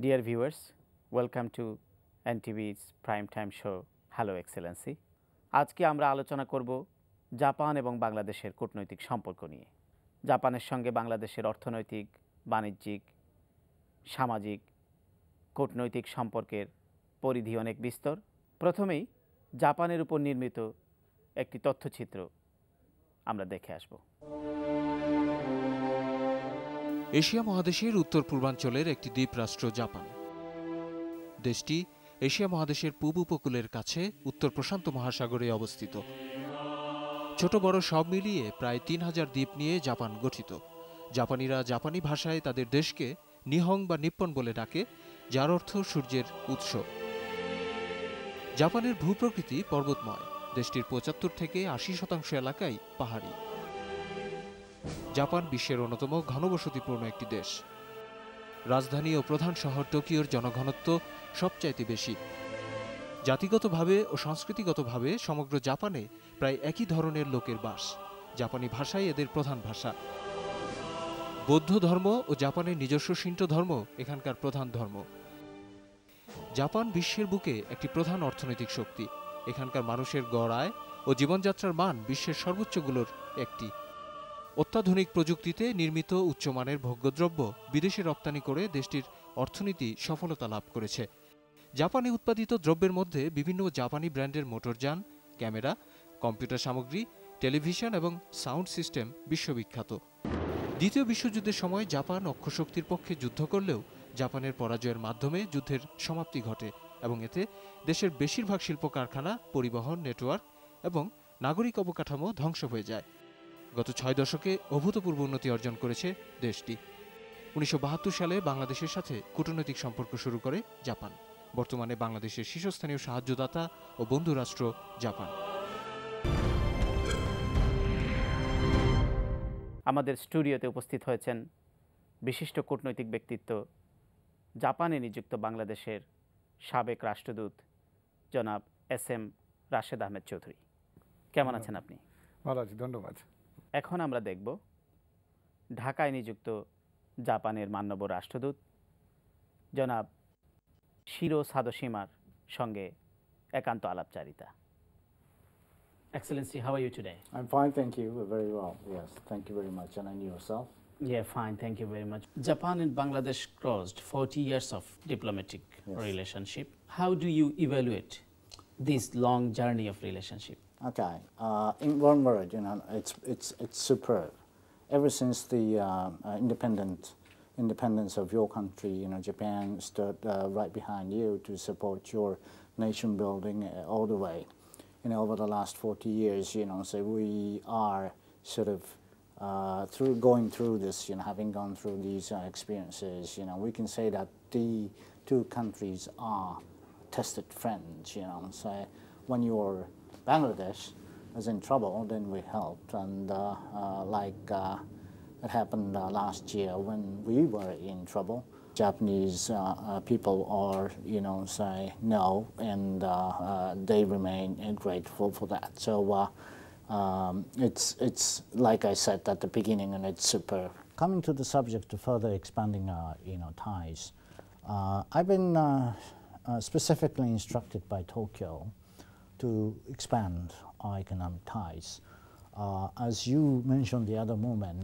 Dear viewers, welcome to NTV's prime time show Hello Excellency. আজকে আমরা আলোচনা করব জাপান এবং বাংলাদেশের কূটনৈতিক সম্পর্ক নিয়ে। জাপানের সঙ্গে বাংলাদেশের অর্থনৈতিক, বাণিজ্যিক, সামাজিক, কূটনৈতিক সম্পর্কের পরিধি অনেক বিস্তর। প্রথমেই জাপানের উপর নির্মিত একটি তথ্যচিত্র আমরা দেখে আসব। এশিয়া মহাদেশের উত্তর পূর্বাঞ্চলের একটি দ্বীপরাষ্ট্র জাপান। দেশটি এশিয়া মহাদেশের পূর্ব উপকূলের কাছে উত্তর প্রশান্ত মহাসাগরে অবস্থিত। ছোট বড় সব মিলিয়ে প্রায় ৩,০০০ দ্বীপ নিয়ে জাপান গঠিত। জাপানিরা জাপানি ভাষায় তাদের দেশকে নিহং বা নিপ্পন বলে ডাকে, যার অর্থ সূর্যের উৎস। জাপানের ভূপ্রকৃতি পর্বতময়। দেশটির ৭৫ থেকে ৮০% এলাকাই পাহাড়ি। জাপান বিশ্বের অন্যতম ঘনবসতিপূর্ণ একটি দেশ। রাজধানী ও প্রধান শহর টোকিওর জনঘনত্ব সবচাইতে বেশি। জাতিগতভাবে ও সংস্কৃতিগতভাবে সমগ্র জাপানে প্রায় একই ধরনের লোকের বাস। জাপানি ভাষাই এদের প্রধান ভাষা। বৌদ্ধ ধর্ম ও জাপানের নিজস্ব শিন্টো ধর্ম এখানকার প্রধান ধর্ম। জাপান বিশ্বের বুকে একটি প্রধান অর্থনৈতিক শক্তি। এখানকার মানুষের গড় আয় ও জীবনযাত্রার মান বিশ্বের সর্বোচ্চগুলোর একটি। অত্যাধুনিক প্রযুক্তিতে নির্মিত উচ্চমানের ভোগ্যদ্রব্য বিদেশে রপ্তানি করে দেশটির অর্থনীতি সফলতা লাভ করেছে। জাপানে উৎপাদিত দ্রব্যের মধ্যে বিভিন্ন জাপানি ব্র্যান্ডের মোটরযান, ক্যামেরা, কম্পিউটার সামগ্রী, টেলিভিশন এবং সাউন্ড সিস্টেম বিশ্ববিখ্যাত। দ্বিতীয় বিশ্বযুদ্ধের সময় জাপান অক্ষশক্তির পক্ষে যুদ্ধ করলেও জাপানের পরাজয়ের মাধ্যমে যুদ্ধের সমাপ্তি ঘটে এবং এতে দেশের বেশিরভাগ শিল্প কারখানা, পরিবহন নেটওয়ার্ক এবং নাগরিক অবকাঠামো ধ্বংস হয়ে যায়। গত ৬ দশকে অভূতপূর্ব উন্নতি অর্জন করেছে দেশটি। ১৯৭২ সালে বাংলাদেশের সাথে কূটনৈতিক সম্পর্ক শুরু করে জাপান। বর্তমানে বাংলাদেশের শীর্ষস্থানীয় সাহায্যদাতা ও বন্ধু রাষ্ট্র জাপান। আমাদের স্টুডিওতে উপস্থিত হয়েছেন বিশিষ্ট কূটনৈতিক ব্যক্তিত্ব, জাপানে নিযুক্ত বাংলাদেশের সাবেক রাষ্ট্রদূত জনাব SM রাশেদ আহমেদ চৌধুরী। কেমন আছেন আপনি? ভালো আছি, ধন্যবাদ। এখন আমরা দেখব ঢাকায় নিযুক্ত জাপানের মাননীয় রাষ্ট্রদূত জনাব শিরো সাদোশিমার সঙ্গে একান্ত আলাপচারিতা। Excellency, how are you today? I'm fine, thank you. Very well, yes. Thank you very much. And yourself? Yeah, fine, thank you very much. Japan and Bangladesh crossed 40 years of diplomatic relationship. How do you evaluate this long journey of relationship? Okay, in one word, it's superb. Ever since the independence of your country, Japan stood right behind you to support your nation building all the way. Over the last 40 years, so we are sort of going through this, having gone through these experiences, we can say that the two countries are tested friends, so when you're Bangladesh was in trouble, then we helped, and it happened last year when we were in trouble. Japanese people are, say no, and they remain grateful for that. So it's like I said at the beginning, and it's superb. Coming to the subject of further expanding our, ties, I've been specifically instructed by Tokyo to expand our economic ties. As you mentioned the other moment,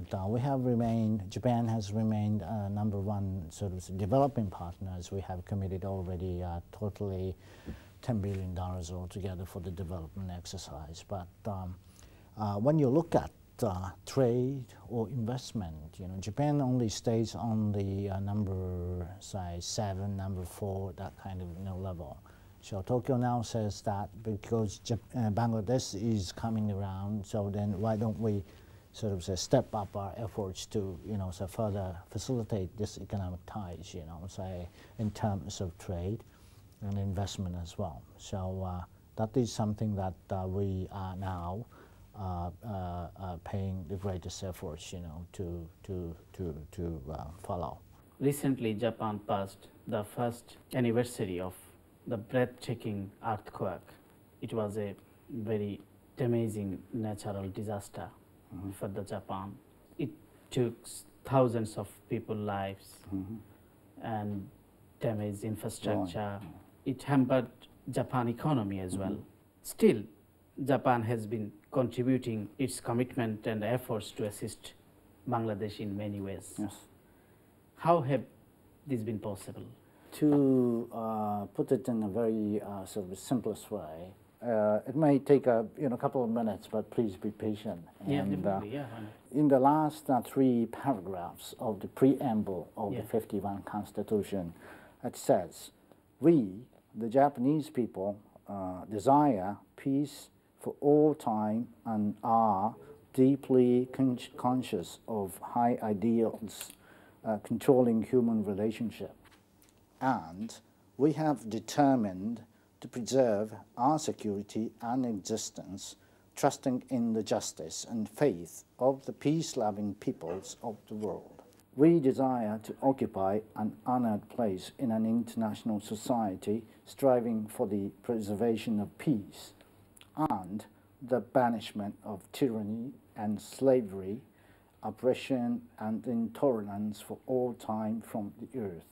Japan has remained #1 sort of developing partner, as we have committed already totally $10 billion altogether for the development exercise. But when you look at trade or investment, Japan only stays on the number, say, 7, number 4, that kind of level. So Tokyo now says that because Bangladesh is coming around, so then why don't we sort of step up our efforts to, further facilitate this economic ties, say in terms of trade and investment as well. So that is something that we are now paying the greatest efforts, to follow. Recently, Japan passed the first anniversary of the breathtaking earthquake. It was a very amazing natural disaster for the Japan. It took thousands of people's lives, and damaged infrastructure. It hampered Japan economy as well. Still, Japan has been contributing its commitment and efforts to assist Bangladesh in many ways. Yes. How have this been possible? To put it in a very sort of simplest way, it may take a couple of minutes, but please be patient. Yeah, And, definitely. Yeah, why not? in the last 3 paragraphs of the preamble of Yeah. the 51 Constitution, it says, we, the Japanese people, desire peace for all time and are deeply conscious of high ideals controlling human relationship. And we have determined to preserve our security and existence, trusting in the justice and faith of the peace-loving peoples of the world. We desire to occupy an honored place in an international society, striving for the preservation of peace and the banishment of tyranny and slavery, oppression and intolerance for all time from the earth.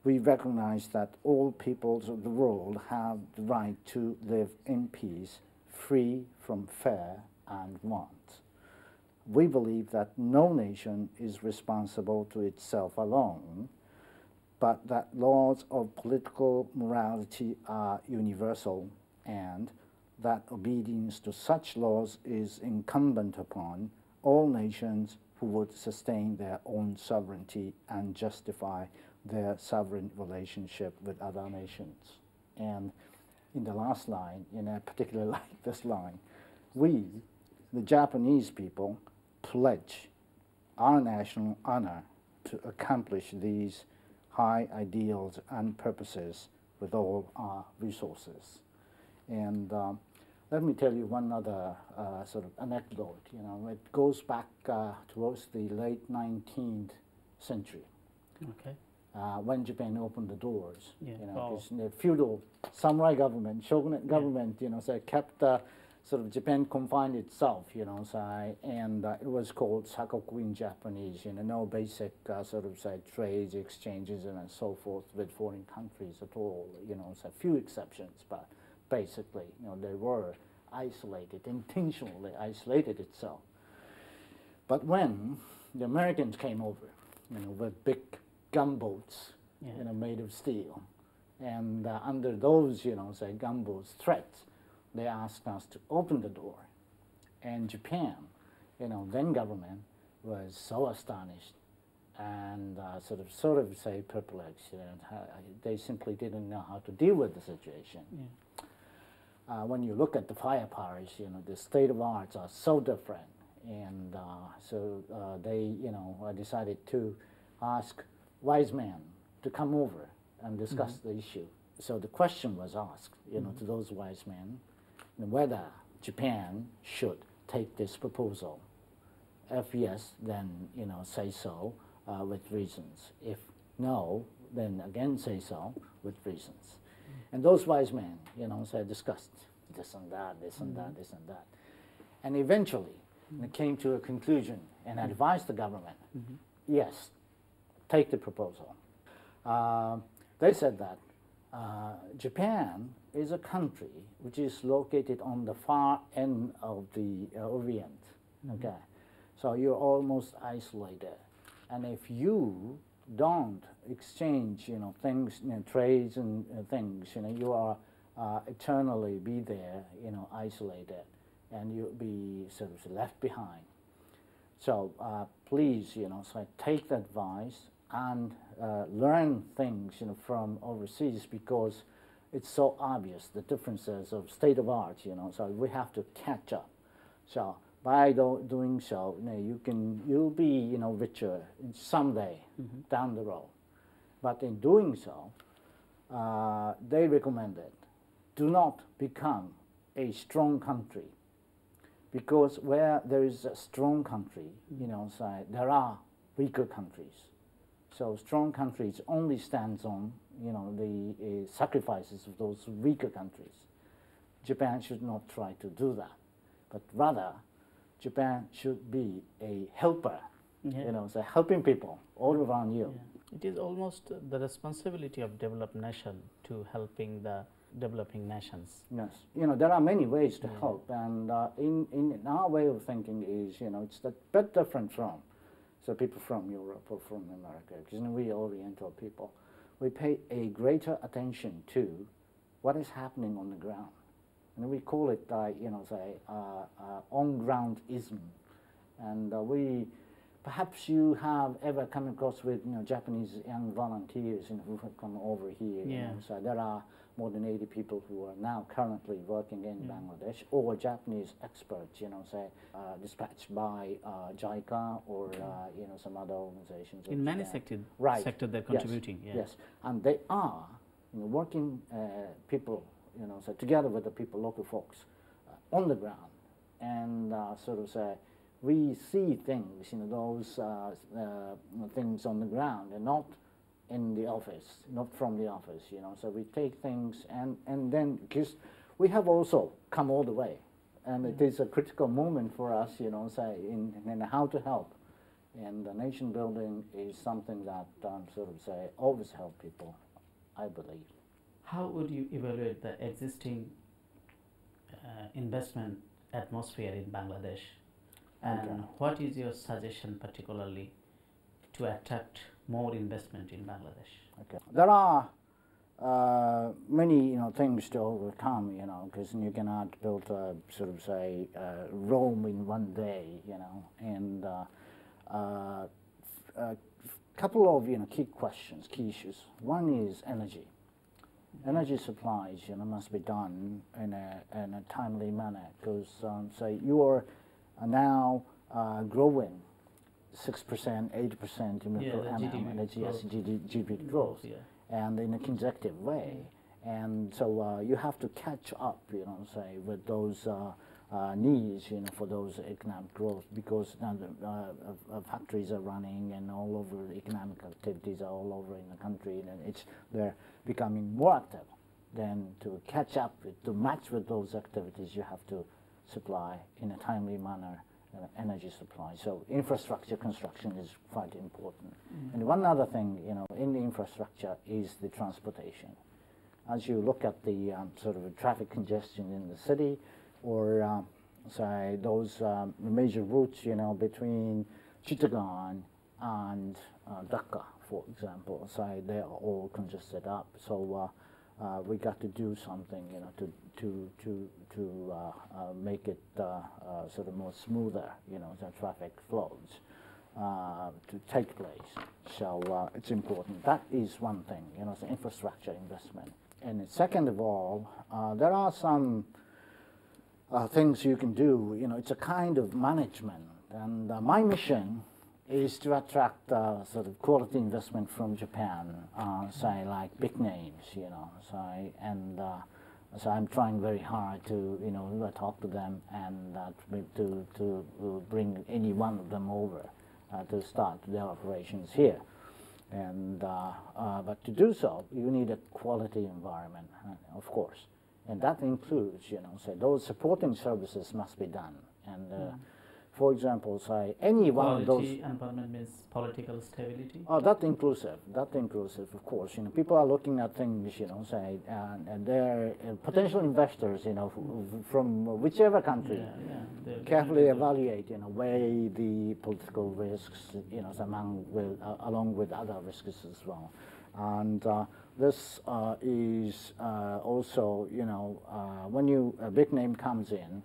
We recognize that all peoples of the world have the right to live in peace, free from fear and want. We believe that no nation is responsible to itself alone, but that laws of political morality are universal, and that obedience to such laws is incumbent upon all nations who would sustain their own sovereignty and justify their sovereign relationship with other nations. And in the last line, I particularly like this line, we, the Japanese people, pledge our national honor to accomplish these high ideals and purposes with all our resources. And let me tell you one other sort of anecdote. It goes back towards the late 19th century. Okay. When Japan opened the doors, Yeah. because the feudal samurai government, shogunate government, so kept sort of Japan confined itself, and it was called sakoku in Japanese, no basic sort of trades, exchanges, and so forth with foreign countries at all, so few exceptions, but basically, they were isolated, intentionally isolated itself. But when the Americans came over, with big gunboats, made of steel, and under those, gunboats threats, they asked us to open the door, and Japan, then government was so astonished and sort of perplexed. They simply didn't know how to deal with the situation. Yeah. When you look at the firepowers, the state of arts are so different, and so they, decided to ask wise men to come over and discuss the issue. So the question was asked, to those wise men, whether Japan should take this proposal. If yes, then say so with reasons. If no, then again say so with reasons. And those wise men, discussed this and that, this and that, this and that, and eventually they came to a conclusion and advised the government, yes, take the proposal. They said that Japan is a country which is located on the far end of the Orient. Okay, so you're almost isolated, and if you don't exchange, things, trades and things, you are eternally be there, isolated, and you'll be sort of left behind. So please, so take the advice and learn things, from overseas, because it's so obvious the differences of state of art, so we have to catch up. So by doing so, you'll be, richer someday down the road. But in doing so, they recommended, do not become a strong country, because where there is a strong country, so there are weaker countries. So strong countries only stands on, the sacrifices of those weaker countries. Japan should not try to do that, but rather Japan should be a helper you know, so helping people all around you. Yeah. It is almost the responsibility of developed nation to helping the developing nations. Yes, you know, there are many ways to help, and in our way of thinking is, you know, it's a bit different from, so people from Europe or from America, because, you know, we Oriental people, we pay a greater attention to what is happening on the ground. And we call it, you know, say, on-groundism. And perhaps you have ever come across with, you know, Japanese young volunteers, you know, who have come over here. You know, so there are more than 80 people who are now currently working in Bangladesh, or Japanese experts, you know, say, dispatched by JICA or, you know, some other organizations. In many sectors they're contributing. Yes, and they are, you know, working people, you know, so together with the people, local folks, on the ground, and sort of say, we see things, you know, those things on the ground, and not in the office, not from the office, you know. So we take things, and then, because we have also come all the way, and it is a critical moment for us, you know, say, in how to help. And the nation building is something that sort of say, always help people, I believe. How would you evaluate the existing investment atmosphere in Bangladesh? And what is your suggestion particularly to attract more investment in Bangladesh? Okay. There are many, you know, things to overcome, you know, because you cannot build a sort of say Rome in one day, you know, and a couple of, you know, key questions, key issues. One is energy. Energy supplies, you know, must be done in a timely manner, because say you are now growing 6%, 8% per annum energy as GDP growth, and in a consecutive way. And so you have to catch up, you know, say, with those needs, you know, for those economic growth, because now the factories are running, and all over the economic activities are all over in the country, and they're becoming more active. Then to catch up, to match with those activities, you have to supply in a timely manner energy supply. So infrastructure construction is quite important. And one other thing, you know, in the infrastructure is the transportation. As you look at the sort of traffic congestion in the city, or say those major routes, you know, between Chittagong and Dhaka, for example, say they are all congested up. So we got to do something, you know, to make it sort of more smoother, you know, the traffic flows to take place. So it's important. That is one thing, you know, the infrastructure investment. And second of all, there are some things you can do. You know, it's a kind of management. And my mission is to attract sort of quality investment from Japan, say like big names, you know. So I'm trying very hard to, you know, talk to them, and to bring any one of them over to start their operations here. And but to do so, you need a quality environment, of course, and that includes, you know, say those supporting services must be done. And for example, say any one of those. Quality environment means political stability. Oh, that inclusive, of course. You know, people are looking at things, you know, say, and they're potential investors, you know, from whichever country, carefully evaluate, you know, weigh the political risks, you know, along with other risks as well. And this is also, you know, when a big name comes in,